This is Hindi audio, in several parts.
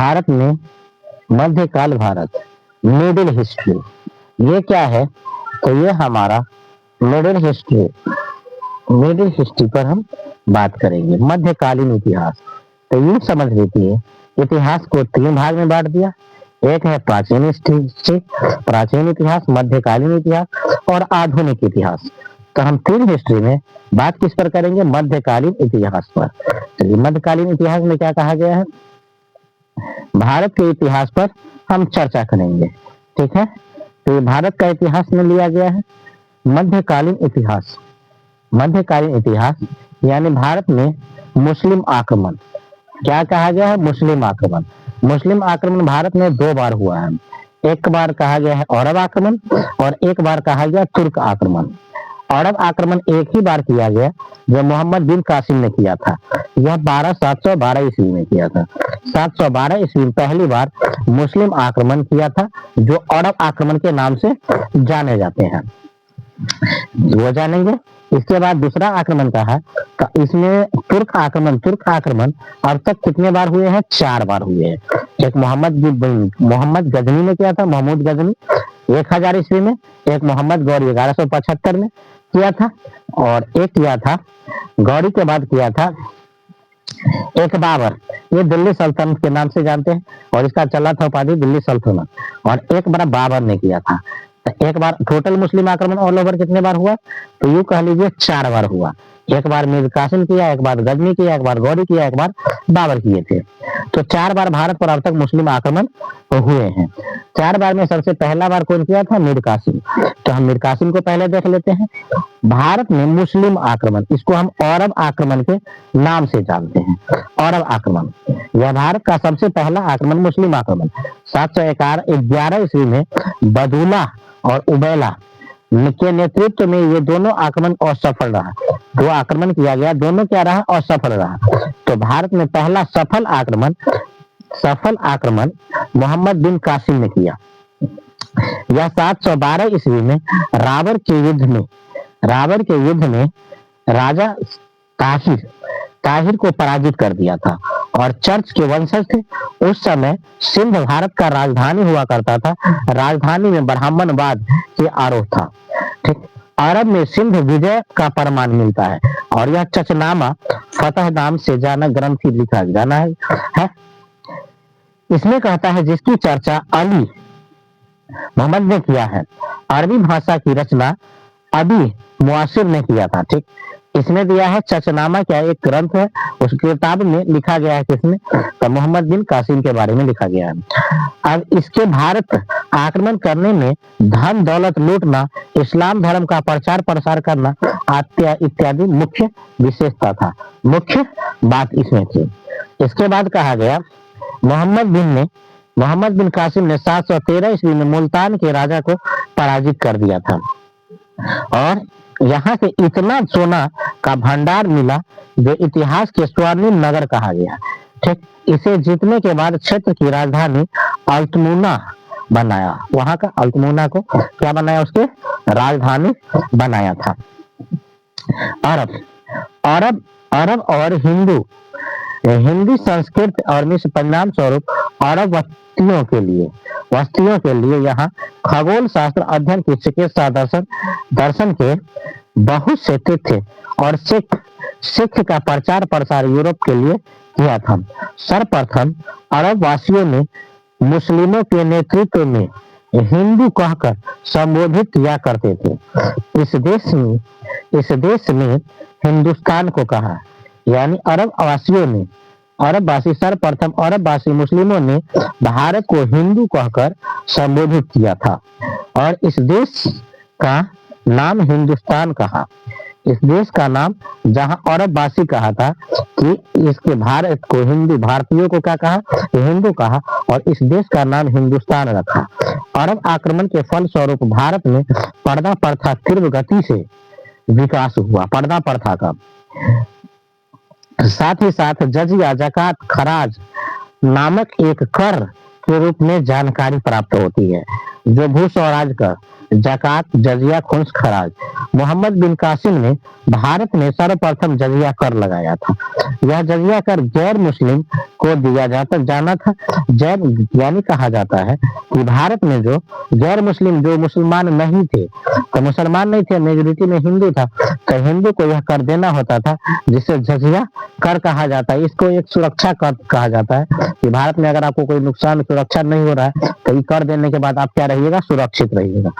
भारत में मध्यकाल भारत मिडिल हिस्ट्री, ये क्या है? तो ये हमारा मिडिल हिस्ट्री पर हम बात करेंगे। मध्यकालीन इतिहास, तो यूं समझ लीजिए इतिहास को 3 भाग में बांट दिया। एक है प्राचीन हिस्ट्री, प्राचीन इतिहास, मध्यकालीन इतिहास और आधुनिक इतिहास। तो हम 3 हिस्ट्री में बात किस पर करेंगे? मध्यकालीन इतिहास पर। चलिए, मध्यकालीन इतिहास में क्या कहा गया है? भारत के इतिहास पर हम चर्चा करेंगे, ठीक है। तो ये भारत का इतिहास में लिया गया है। मध्यकालीन इतिहास, मध्यकालीन इतिहास यानी भारत में मुस्लिम आक्रमण। क्या कहा गया है? मुस्लिम आक्रमण। मुस्लिम आक्रमण भारत में 2 बार हुआ है। एक बार कहा गया है अरब आक्रमण और एक बार कहा गया तुर्क आक्रमण। अरब आक्रमण एक ही बार किया गया जो मोहम्मद बिन कासिम ने किया था। यह 712 ईस्वी में किया था। 712 ईस्वी में पहली बार मुस्लिम आक्रमण किया था, जो अरब आक्रमण के नाम से जाने जाते हैं, वो जानेंगे। इसके बाद दूसरा आक्रमण कहा, इसमें तुर्क आक्रमण अब तक कितने बार हुए हैं? 4 बार हुए हैं। एक मोहम्मद गजनी ने किया था, महमूद गजनी 1000 ईस्वी में। एक मोहम्मद गौरी 1175 में किया था। और एक किया था गौरी के बाद किया था एक बाबर, ये दिल्ली सल्तनत के नाम से जानते हैं और इसका चला था उपाधि दिल्ली सल्तनत। और एक बार बाबर ने किया था। तो एक बार टोटल मुस्लिम आक्रमण ऑल ओवर कितने बार हुआ? तो यूं कह लीजिए 4 बार हुआ। एक बार मीर कासिम किया, एक बार गजनी किया, एक बार गौरी किया, एक बार बाबर किए थे। तो 4 बार भारत पर अब तक मुस्लिम आक्रमण हुए हैं। 4 बार में सबसे पहला बार कौन किया था? मीर कासिम। तो हम मीर कासिम को पहले देख लेते हैं। भारत में मुस्लिम आक्रमण, इसको हम अरब आक्रमण के नाम से जानते हैं। अरब आक्रमण, यह भारत का सबसे पहला आक्रमण मुस्लिम आक्रमण 711 ईस्वी में बदूला और उबैला के नेतृत्व में ये दोनों आक्रमण असफल रहा। 2 आक्रमण किया गया, दोनों क्या रहा? असफल रहा। तो भारत में पहला सफल आक्रमण मोहम्मद बिन कासिम ने किया। यह 712 ईस्वी में रावर के युद्ध में राजा ताहिर को पराजित कर दिया था और चर्च के वंशज थे। उस समय सिंध भारत का राजधानी हुआ करता था। राजधानी में ब्राह्मणवाद के आरोप था, ठीक। अरब में सिंध विजय का प्रमाण मिलता है और यह चचनामा फतह नाम से जाना ग्रंथ लिखा जाना है। इसमें कहता है जिसकी चर्चा अली मोहम्मद ने किया है। अरबी भाषा की रचना अबी मुआसिर ने किया था, ठीक। इसमें दिया है चचनामा, क्या एक ग्रंथ है, उस किताब में लिखा गया है किसने? तो मोहम्मद बिन कासिम के बारे में लिखा गया है। अब इसके भारत आक्रमण करने में धन दौलत लूटना, इस्लाम धर्म का प्रचार प्रसार करना इत्यादि मुख्य विशेषता था, मुख्य बात इसमें थी। इसके बाद कहा गया मोहम्मद बिन कासिम ने 713 ईस्वी में मुल्तान के राजा को पराजित कर दिया था और यहाँ से इतना सोना का भंडार मिला जो इतिहास के स्वर्णिम नगर कहा गया, ठीक। इसे जीतने के बाद क्षेत्र की राजधानी अल्तमुना बनाया। वहां का अल्तमुना को क्या बनाया? उसके राजधानी बनाया था। अरब और हिंदी संस्कृत और मिस्र परिणाम स्वरूप अरब वस्तियों के लिए यहाँ खगोल शास्त्र अध्ययन की चिकित्सा दर्शन के बहुत से तीर्थ और सिख का प्रचार प्रसार यूरोप के लिए किया था। सर्वप्रथम अरब वासियों ने मुस्लिमों के नेतृत्व में हिंदू कहकर संबोधित किया करते थे। इस देश में हिंदुस्तान को कहा, यानी सर्वप्रथम अरब वासी मुस्लिमों ने भारत को हिंदू कहकर संबोधित किया था और इस देश का नाम हिंदुस्तान कहा। इस देश का नाम, जहां अरब वासी कहा था कि इसके भारत को भारतीयों को क्या कहा? हिंदू कहा और इस देश का नाम हिंदुस्तान रखा। अरब आक्रमण के फल स्वरूप भारत में पर्दा प्रथा तीव्र गति से विकास हुआ। पर्दा प्रथा का साथ ही साथ जजिया, जकात, खराज नामक एक कर के रूप में जानकारी प्राप्त होती है, जो भू स्वराज कर, जकात, जजिया, खुम्स, खराज। मोहम्मद बिन कासिम ने भारत में सर्वप्रथम जजिया कर लगाया था। यह जजिया कर गैर मुस्लिम को दिया जाना था। जैन यानी कहा जाता है कि भारत में जो गैर मुस्लिम, जो मुसलमान नहीं थे, तो मुसलमान नहीं थे, मेजोरिटी में हिंदू था, तो हिंदू को यह कर देना होता था, जिसे जजिया कर कहा जाता है। इसको एक सुरक्षा कर कहा जाता है कि भारत में अगर आपको कोई नुकसान, सुरक्षा नहीं हो रहा है, तो ये कर देने के बाद आप क्या रहिएगा, सुरक्षित रहिएगा।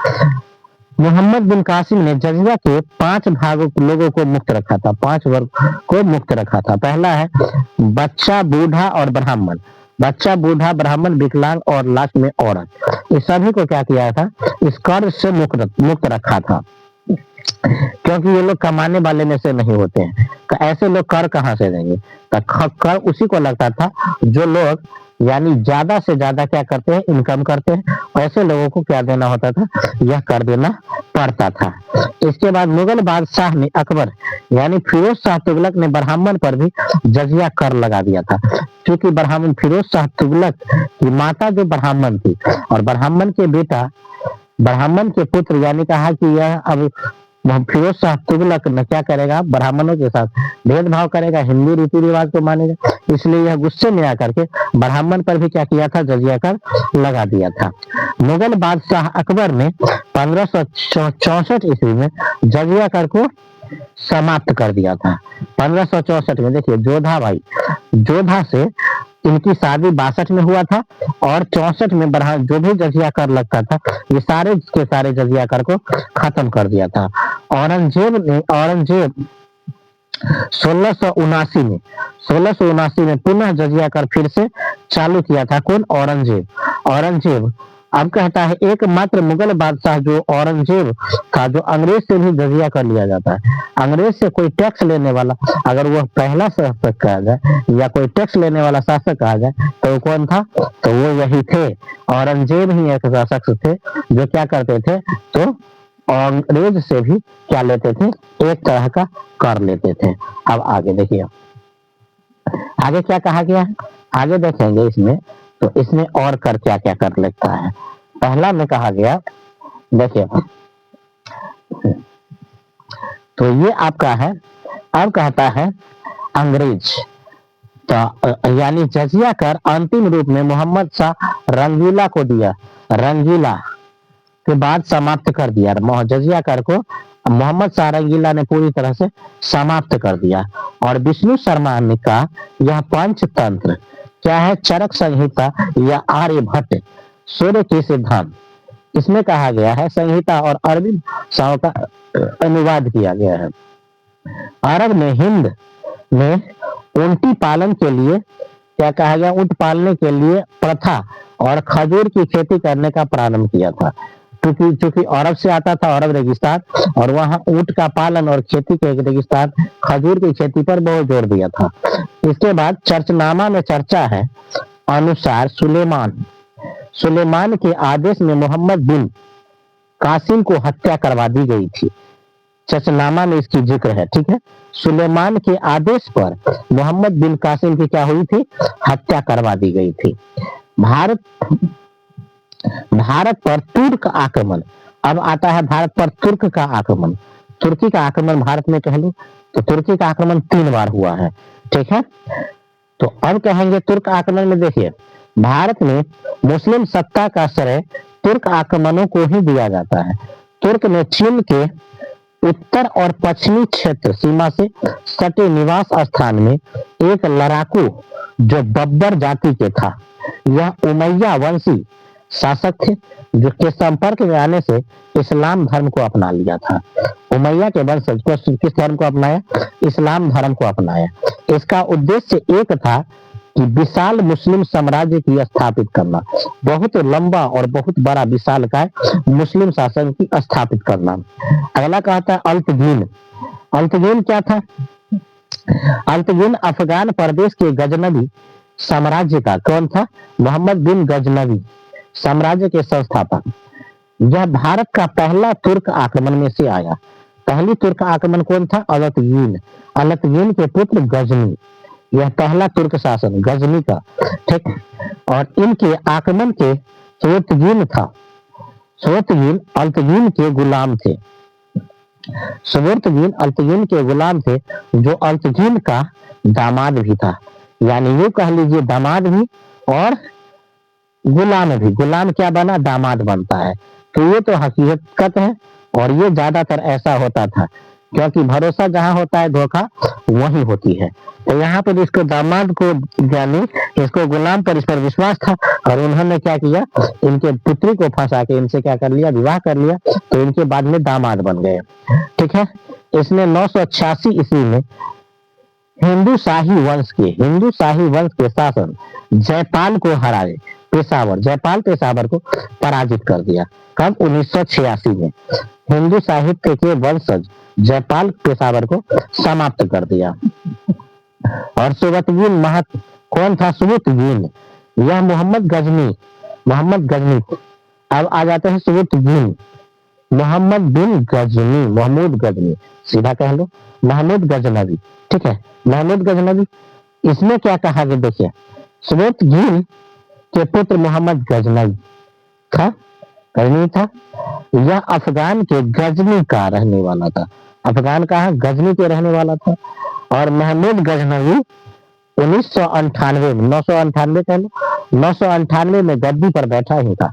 मोहम्मद बिन कासिम ने जजिया के 5 भागों लोगों को मुक्त रखा था, 5 वर्ग को मुक्त रखा था। पहला है बच्चा, बूढ़ा और ब्राह्मण। बच्चा, बूढ़ा, ब्राह्मण, विकलांग और लास्ट में औरत। इस सभी को क्या किया था, इस कर से मुक्त रखा था, क्योंकि ये लोग कमाने वाले में से नहीं होते हैं। ऐसे लोग कर कहाँ से देंगे, तो कर उसी को लगता था जो लोग यानी ज्यादा से ज्यादा क्या करते हैं, इनकम करते हैं। ऐसे लोगों को क्या देना होता था, यह कर देना पड़ता था। इसके बाद मुगल बादशाह ने, अकबर यानी फिरोज शाह तुगलक ने ब्राह्मण पर भी जजिया कर लगा दिया था। क्योंकि ब्राह्मण, फिरोज शाह तुगलक की माता जो ब्राह्मण थी और ब्राह्मण के बेटा, ब्राह्मण के पुत्र, यानी कहा कि यह अब फिरोज शाह तुगलक न क्या करेगा, ब्राह्मणों के साथ भेदभाव करेगा, हिंदू रीति रिवाज को मानेगा। इसलिए यह गुस्से में आकर के ब्राह्मण पर भी क्या किया था, जजिया कर लगा दिया था। मुगल बादशाह अकबर ने 1564 ईस्वी में जजिया कर को समाप्त कर दिया था। 1564 में देखिए, जोधा भाई, जोधा से इनकी शादी 62 में हुआ था और 64 में जो भी जजिया कर लगता था, ये सारे के सारे जजिया कर को खत्म कर दिया था। औरंगजेब 1679 में पुनः जजिया कर फिर से चालू किया था। कौन, औरंगजेब अब कहता है एकमात्र मुगल बादशाह जो औरंगजेब था, जो अंग्रेज से भी जजिया कर लिया जाता है। अंग्रेज से कोई टैक्स लेने वाला, अगर वह पहला शासक कहा जाए या कोई टैक्स लेने वाला शासक कहा जाए, तो वो कौन था, तो वो यही थे, औरंगजेब ही एक शासक थे जो क्या करते थे, तो अंग्रेज से भी क्या लेते थे, एक तरह का कर लेते थे। अब आगे देखिए, आगे क्या कहा गया है, आगे देखेंगे इसमें, तो इसमें और कर क्या क्या कर लेता है। पहला में कहा गया, देखिए, तो ये आपका है। अब कहता है अंग्रेज, तो यानी जजिया कर अंतिम रूप में मोहम्मद शाह रंगीला को दिया, रंगीला के बाद समाप्त कर दिया। जजिया कर को मोहम्मद शाह रंगीला ने पूरी तरह से समाप्त कर दिया। और विष्णु शर्मा ने कहा यह पंचतंत्र क्या है, चरक संहिता या आर्यभट्ट सूर्य के सिद्धांत, इसमें कहा गया है संहिता और अरबी भाषाओं का अनुवाद किया गया है। अरब में, हिंद में ऊंटी पालन के लिए क्या कहा गया, ऊंट पालने के लिए प्रथा और खजूर की खेती करने का प्रारंभ किया था। क्योंकि अरब से आता था, अरब रेगिस्तान, और वहां ऊंट का पालन और खेती के रेगिस्तान, खजूर की खेती पर बहुत जोर दिया था। इसके बाद चर्चनामा में चर्चा है अनुसार सुलेमान के आदेश में मोहम्मद बिन कासिम को हत्या करवा दी गई थी। चर्चनामा में इसकी जिक्र है, ठीक है। सुलेमान के आदेश पर मोहम्मद बिन कासिम की क्या हुई थी, हत्या करवा दी गई थी। भारत पर तुर्क आक्रमण, अब आता है भारत पर तुर्क का आक्रमण। तुर्की का आक्रमण भारत में कह लो तो तुर्की का आक्रमण 3 बार हुआ है, ठीक है। तो अब कहेंगे तुर्क आक्रमण में, देखिए भारत में मुस्लिम सत्ता का श्रेय तुर्क आक्रमणों को ही दिया जाता है। तुर्क ने चीन के उत्तर और पश्चिमी क्षेत्र सीमा से सटे निवास स्थान में एक लड़ाकू जो बब्बर जाति के था, यह उमैया वंशी शासक थे, जो के संपर्क में आने से इस्लाम धर्म को अपना लिया था। उमैया के वंशज किस धर्म को अपनाया, इस्लाम धर्म को अपनाया। इसका उद्देश्य एक था कि विशाल मुस्लिम साम्राज्य की स्थापित करना, बहुत लंबा और बहुत बड़ा विशालकाय मुस्लिम शासन की स्थापित करना। अगला कहता है अल्तगीन। अल्तगीन क्या था, अल्तगीन अफगान प्रदेश के गजनवी साम्राज्य का कौन था, मोहम्मद बिन गजनवी साम्राज्य के संस्थापक। यह भारत का पहला तुर्क आक्रमण में से आया। पहली तुर्क आक्रमण कौन था, अल्तगीन। अल्तगीन के पुत्र गजनी, यह पहला तुर्क शासन गजनी का, ठीक। और इनके आक्रमण के सुबुर्तगीन था, सुबुर्तगीन अल्तगीन के गुलाम थे, सुबुर्तगीन अल्तगीन के गुलाम थे, जो अल्तगीन का दामाद भी था। यानी ये कह लीजिए दामाद भी और गुलाम भी। गुलाम क्या बना, दामाद बनता है। तो ये तो हकीकत है, और ये ज्यादातर ऐसा होता था, क्योंकि भरोसा जहाँ होता है धोखा वही होती है। तो यहाँ पर इसको दामाद को, यानी इसको गुलाम पर इस पर विश्वास था, और उन्होंने क्या किया, इनके पुत्री को फंसा के इनसे क्या कर लिया, विवाह कर लिया। तो इनके बाद में दामाद बन गए, ठीक है। इसने 986 ईस्वी में हिंदू शाही वंश के शासन जयपाल को हराए, जयपाल पेशावर को पराजित कर दिया। कब, 1986 में हिंदू साहित्य के वंशज जयपाल पेशावर को समाप्त कर दिया। और सुबुर्तगीन कौन था, सुबुर्तगीन, यह मोहम्मद गजनी। अब आ जाते हैं सुबुर्तगीन, महमूद गजनी, सीधा कह लो महमूद गजनवी, ठीक है, महमूद गजनवी। इसमें क्या कहा गया, देखिए, सुबुर्तगीन के पुत्र मोहम्मद गजनी था। यह अफगान के गजनी का रहने वाला था, अफगान का गजनी के रहने वाला था। और महमूद गजनवी 1998 में, 998 कह लो, 998 में गद्दी पर बैठा ही था।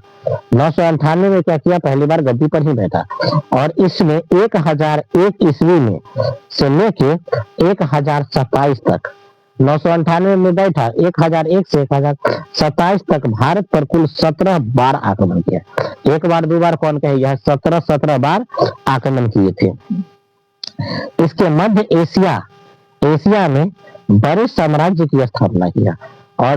998 में क्या किया, पहली बार गद्दी पर ही बैठा। और इसमें 1001 ईस्वी में से लेके 1027 तक, 998 में बैठा, 1001 से 1027 तक भारत पर कुल 17 बार आक्रमण किया। एक बार दो बार कौन कहे, यह 17 बार आक्रमण किए थे। इसके मध्य एशिया में बड़े साम्राज्य की स्थापना किया, और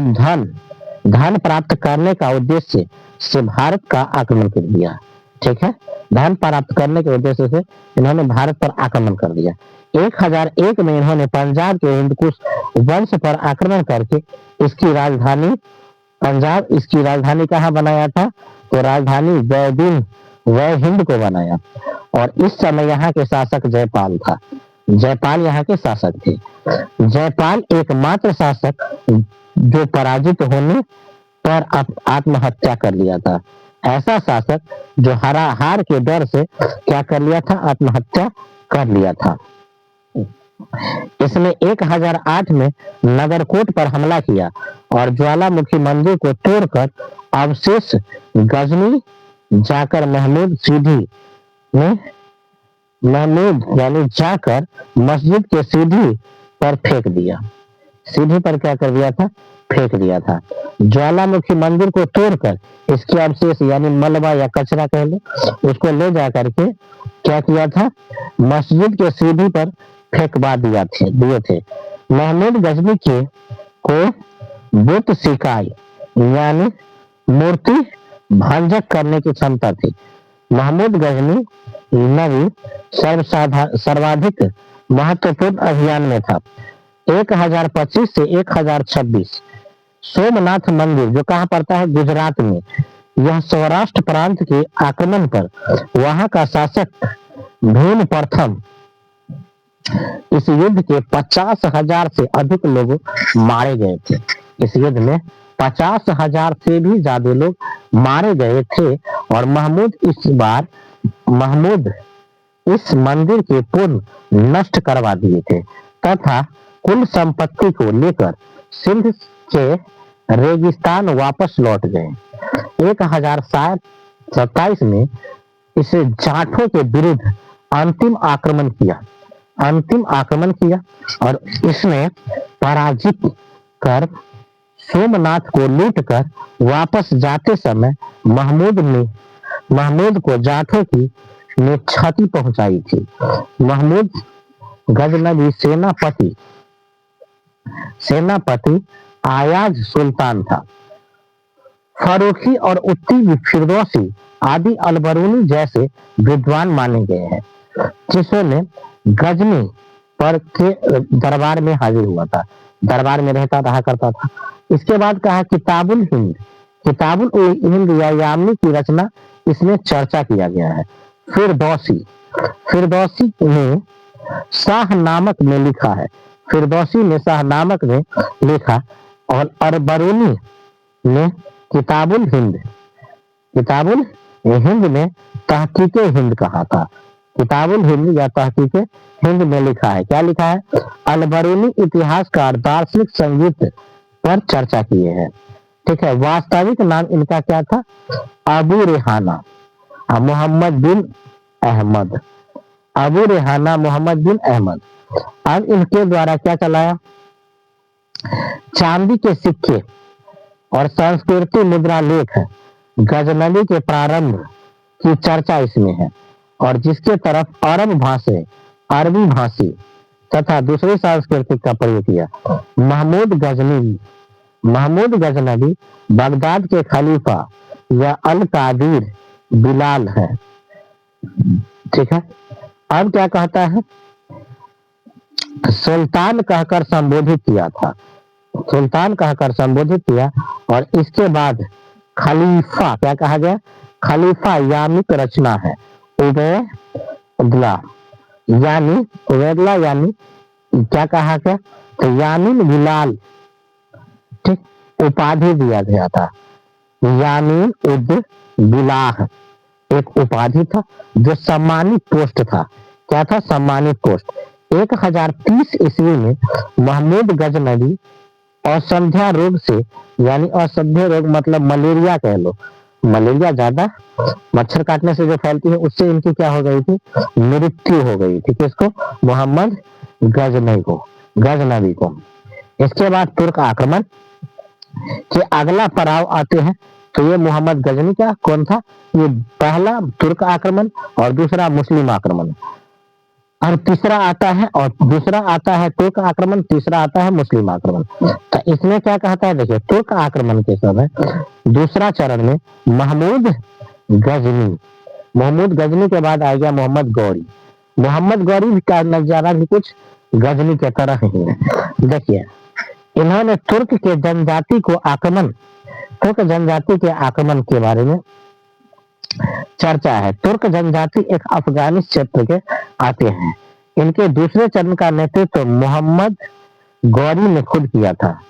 धन प्राप्त करने का उद्देश्य से भारत का आक्रमण कर दिया, ठीक है। धन प्राप्त करने के उद्देश्य से इन्होंने भारत पर आक्रमण कर दिया। 1001 में इन्होंने पंजाब के हिंदकुश वंश पर आक्रमण करके इसकी राजधानी कहाँ बनाया था, तो राजधानी वह हिंद को बनाया। और इस समय यहाँ के शासक जयपाल था, जयपाल यहाँ के शासक थे। जयपाल एकमात्र शासक जो पराजित होने पर आत्महत्या कर लिया था, ऐसा शासक जो हार के डर से क्या कर लिया था, आत्महत्या कर लिया था। इसने 1008 में नगरकोट पर हमला किया और ज्वालामुखी मंदिर को तोड़कर अवशेष गजनी जाकर जाकर मस्जिद के सीढ़ी पर फेंक दिया। सीढ़ी पर क्या कर दिया था, फेंक दिया था। ज्वालामुखी मंदिर को तोड़कर इसके अवशेष यानी मलबा या कचरा कह लो, उसको ले जा करके क्या किया था, मस्जिद के सीढ़ी पर फेंकवा दिए थे। महमूद गजनी को बुत सिकाई यानी मूर्ति भंजक करने की क्षमता थी। महमूद गजनी नबी सर्वाधिक महत्वपूर्ण अभियान में था। 1025 से 1026 सोमनाथ मंदिर जो कहाँ पड़ता है, गुजरात में, यह सौराष्ट्र प्रांत के आक्रमण पर वहां का शासक भीम प्रथम इस युद्ध के 50,000 से अधिक लोग मारे गए थे। इस युद्ध में 50,000 से भी ज्यादा लोग मारे गए थे। और महमूद इस मंदिर के पूर्ण नष्ट करवा दिए थे तथा कुल संपत्ति को लेकर सिंध के रेगिस्तान वापस लौट गए। 1027 में इसे जाठों के विरुद्ध अंतिम आक्रमण किया और इसने पराजित कर सोमनाथ को लूटकर वापस जाते समय महमूद को जाठों की ने क्षति पहुंचाई थी। महमूद गजनवी सेनापति आयाज सुल्तान था। फरूखी और उत्ती फिरदौसी आदि अलबरूनी जैसे विद्वान माने गए हैं जिन्होंने गजनी पर के दरबार में हाजिर हुआ था, दरबार में रहा करता था। इसके बाद कहा किताबुल हिंद या यामिनी की रचना इसमें चर्चा किया गया है। फिरदौसी ने शाह नामक में लिखा है। फिरदौसी ने शाहनामक में लिखा और अरबरूनी ने किताबुल हिंद में तहकीक हिंद कहा था। किताबुल हिंद या तहकीक हिंद में लिखा है, क्या लिखा है? अलबरूनी इतिहासकार दार्शनिक संगीत पर चर्चा किए हैं। ठीक है, वास्तविक नाम इनका क्या था? अबू रेहाना मोहम्मद बिन अहमद। अबू रेहाना मोहम्मद बिन अहमद। अब इनके द्वारा क्या चलाया? चांदी के सिक्के और संस्कृति मुद्रा लेख गजनवी के प्रारंभ की चर्चा इसमें है, और जिसके तरफ अरबी भाषी तथा दूसरी संस्कृति का प्रयोग किया। महमूद गजनवी बगदाद के खलीफा या अल कादिर बिलाल है। ठीक है, अब क्या कहता है? सुल्तान कहकर संबोधित किया था, सुल्तान कहकर संबोधित किया, और इसके बाद खलीफा क्या कहा गया? खलीफा यामिक रचना है उबैदुल्लाह यानी क्या कहा गया? तो यामीन बिलाल, ठीक, उपाधि दिया गया था। यामीन उद बिलाह एक उपाधि था जो सम्मानित पोस्ट था। क्या था? सम्मानित पोस्ट। 1030 ईस्वी में महमूद गजनवी असंध्या रोग से, यानी असंध्या रोग मतलब मलेरिया कह लो, मलेरिया ज्यादा मच्छर काटने से जो फैलती है, उससे इनकी क्या हो गई थी? मृत्यु हो गई थी। किसको? मोहम्मद गजनवी को। इसके बाद तुर्क आक्रमण के अगला पड़ाव आते हैं। तो ये मोहम्मद गजनी का कौन था? ये पहला तुर्क आक्रमण और दूसरा मुस्लिम आक्रमण, और तीसरा आता है, और दूसरा आता है तुर्क आक्रमण, तीसरा आता है मुस्लिम आक्रमण। तो इसमें क्या कहता है? देखिए, तुर्क आक्रमण के समय दूसरा चरण में महमूद गजनी के बाद आ गया मोहम्मद गौरी का नजारा भी कुछ गजनी के तरह ही है। देखिए, इन्होंने तुर्क जनजाति के आक्रमण के बारे में चर्चा है। तुर्क जनजाति एक अफगानी क्षेत्र के आते हैं। इनके दूसरे चरण का नेतृत्व मोहम्मद गौरी ने खुद किया था।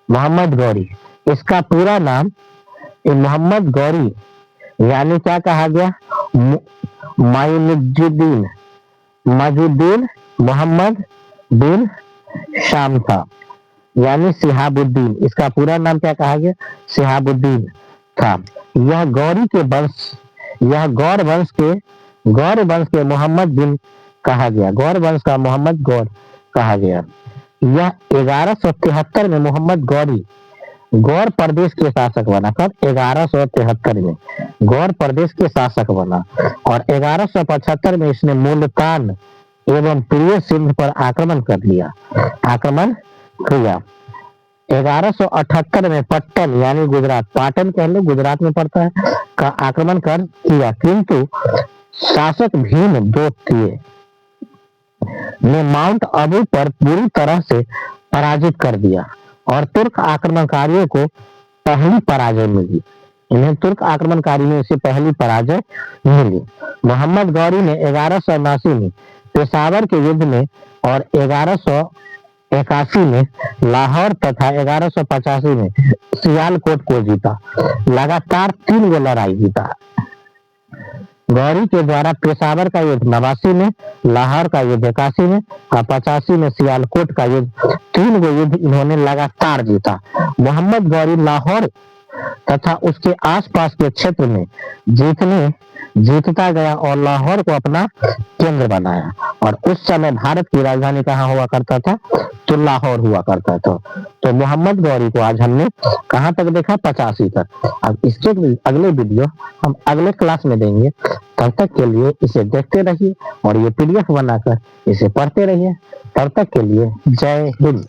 मोहम्मद गौरी, इसका पूरा नाम मोहम्मद गौरी यानी क्या कहा गया? मजुद्दीन मोहम्मद बिन शाम था, यानी सिहाबुद्दीन। इसका पूरा नाम क्या कहा गया? सिहाबुद्दीन था। यह गौर वंश के मोहम्मद बिन कहा गया। गौर वंश का मोहम्मद गौर कहा गया। यह 1173 में मोहम्मद गौरी गौर प्रदेश के शासक बना। कब? 1173 में गौर प्रदेश के शासक बना, और 1175 में इसने मुल्तान एवं प्रिय सिंध पर आक्रमण किया। 1178 में पट्टन यानी गुजरात, पाटन कह लो, गुजरात में पड़ता है, का आक्रमण किया, किंतु शासक भीम द्वितीय ने माउंट अबू पर पूरी तरह से पराजित कर दिया, और तुर्क आक्रमणकारियों को पहली पराजय मिली। इन्हें तुर्क आक्रमणकारी में से पहली पराजय मिली। मोहम्मद गौरी ने 1179 में पेशावर के युद्ध में और 1181 में लाहौर तथा 1185 में सियालकोट को जीता। लगातार 3 गो लड़ाई जीता। गौरी के द्वारा पेशावर का युद्ध 89 में, लाहौर का युद्ध 81 में और 85 में सियालकोट का युद्ध, 3 गो युद्ध इन्होंने लगातार जीता। मोहम्मद गौरी लाहौर तथा उसके आसपास के क्षेत्र में जीतता गया और लाहौर को अपना केंद्र बनाया। और उस समय भारत की राजधानी कहाँ हुआ करता था? तो लाहौर हुआ करता था। तो मोहम्मद गौरी को आज हमने कहाँ तक देखा? 85 तक। अब इसके अगले वीडियो हम अगले क्लास में देंगे। तब तक के लिए इसे देखते रहिए और ये PDF बनाकर इसे पढ़ते रहिए। तब तक के लिए जय हिंद।